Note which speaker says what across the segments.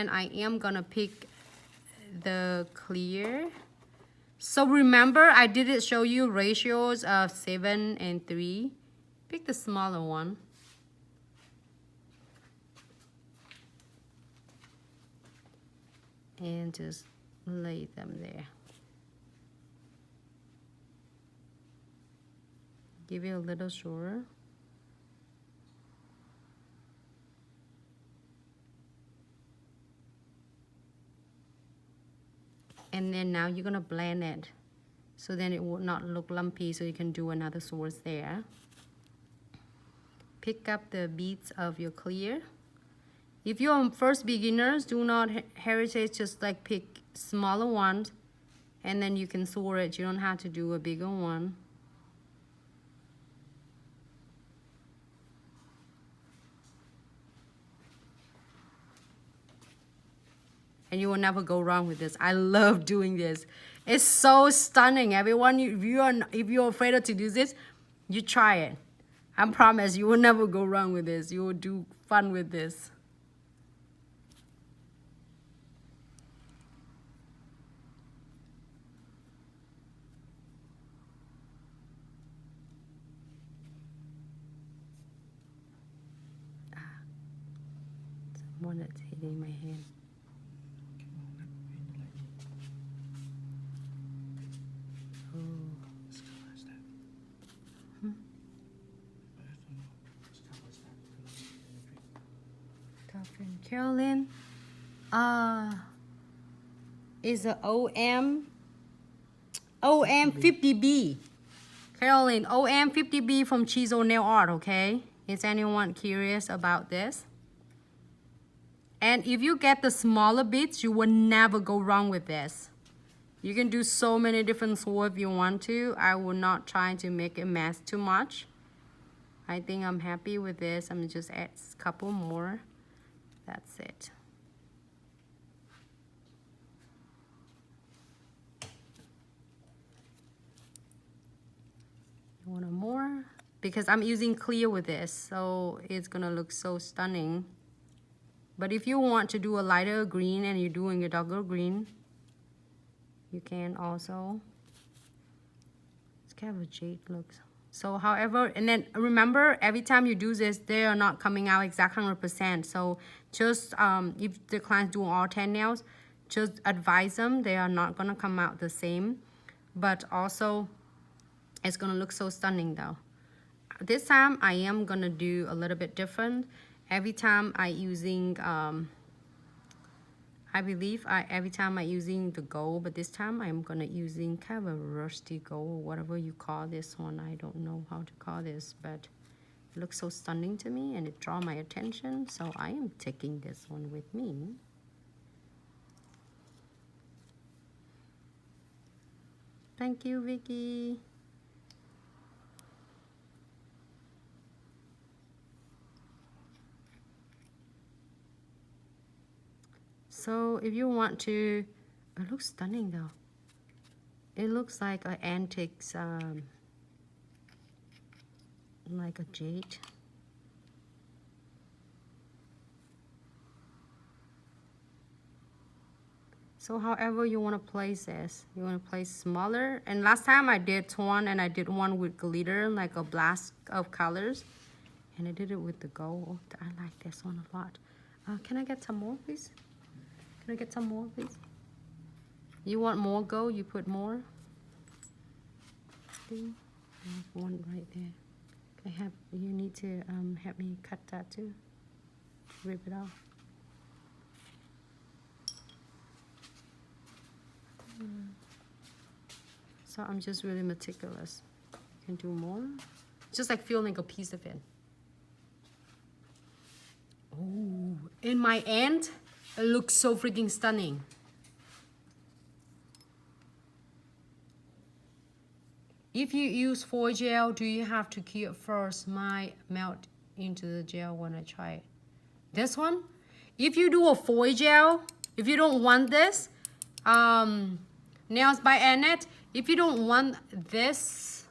Speaker 1: and I am gonna pick the clear. So remember, I did show you ratios of 7 and 3. Pick the smaller one. And just lay them there. Give it a little shorter. And then now you're gonna blend it so then it will not look lumpy, so you can do another source there. Pick up the beads of your clear. If you're first beginners, do not hesitate, just like pick smaller ones and then you can source it. You don't have to do a bigger one. And you will never go wrong with this. I love doing this. It's so stunning. Everyone, if you're afraid to do this, you try it. I promise you will never go wrong with this. You will do fun with this. Someone that's hitting my hand. Carolyn, is a OM 50B. Carolyn, OM 50B from Chizo Nail Art, okay? Is anyone curious about this? And if you get the smaller bits, you will never go wrong with this. You can do so many different swords if you want to. I will not try to make it mess too much. I think I'm happy with this. I'm just add a couple more. That's it. You want more? Because I'm using clear with this, so it's gonna look so stunning. But if you want to do a lighter green and you're doing a darker green, you can also. It's kind of a jade looks. So however, and then remember, every time you do this, they are not coming out exact 100%. So just if the client's doing all 10 nails, just advise them they are not gonna come out the same. But also, it's gonna look so stunning though. This time I am gonna do a little bit different. Every time I using, I believe every time I using the gold, but this time I'm gonna using kind of a rusty gold, whatever you call this one. I don't know how to call this, but it looks so stunning to me and it draw my attention. So I am taking this one with me. Thank you, Vicky. So if you want to, it looks stunning though. It looks like an antiques, like a jade. So however you want to place this, you want to place smaller. And last time I did one and I did one with glitter, like a blast of colors. And I did it with the gold. I like this one a lot. Can I get some more, please? Can I get some more, please? You want more gold? You put more. There's one right there. You need to help me cut that too. Rip it off. So I'm just really meticulous. You can do more. Just like feeling a piece of it. Oh, in my end, it looks so freaking stunning. If you use foil gel, do you have to cure first? Might melt into the gel when I try it. This one, if you do a foil gel, if you don't want this, Nails by Annette, if you don't want this,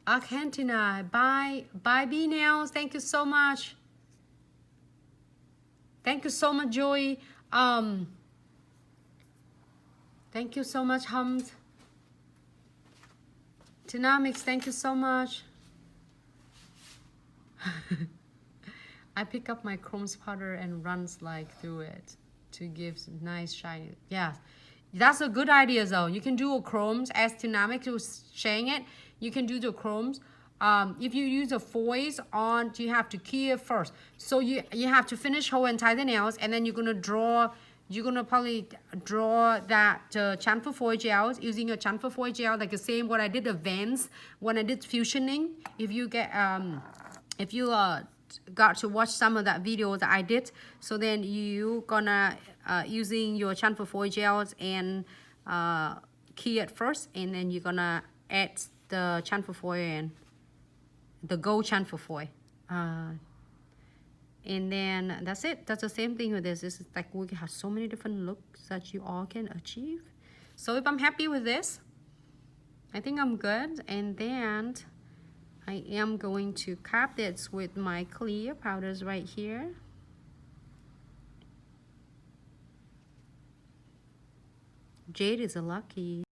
Speaker 1: Argentina, bye B Nails, thank you so much. Thank you so much, Joey. Thank you so much, Hums. Dynamics, thank you so much. I pick up my chromes powder and run slide through it to give some nice shiny. Yeah, that's a good idea though. You can do a chromes as Dynamics was saying it. You can do the chromes. If you use a foils on, you have to key it first. So you have to finish whole and tie the nails, and then you're gonna draw. You're gonna probably draw that chamfer foil gel using a chamfer foil gel, like the same what I did the Vans when I did fusioning. If you get if you got to watch some of that video that I did, so then you gonna using your chamfer foil gels and key it first, and then you're gonna add the chamfer foil in, the gold chamfer foil. And then that's it. That's the same thing with this. This is like we have so many different looks that you all can achieve. So if I'm happy with this, I think I'm good. And then I am going to cap this with my clear powders right here. Jade is a lucky.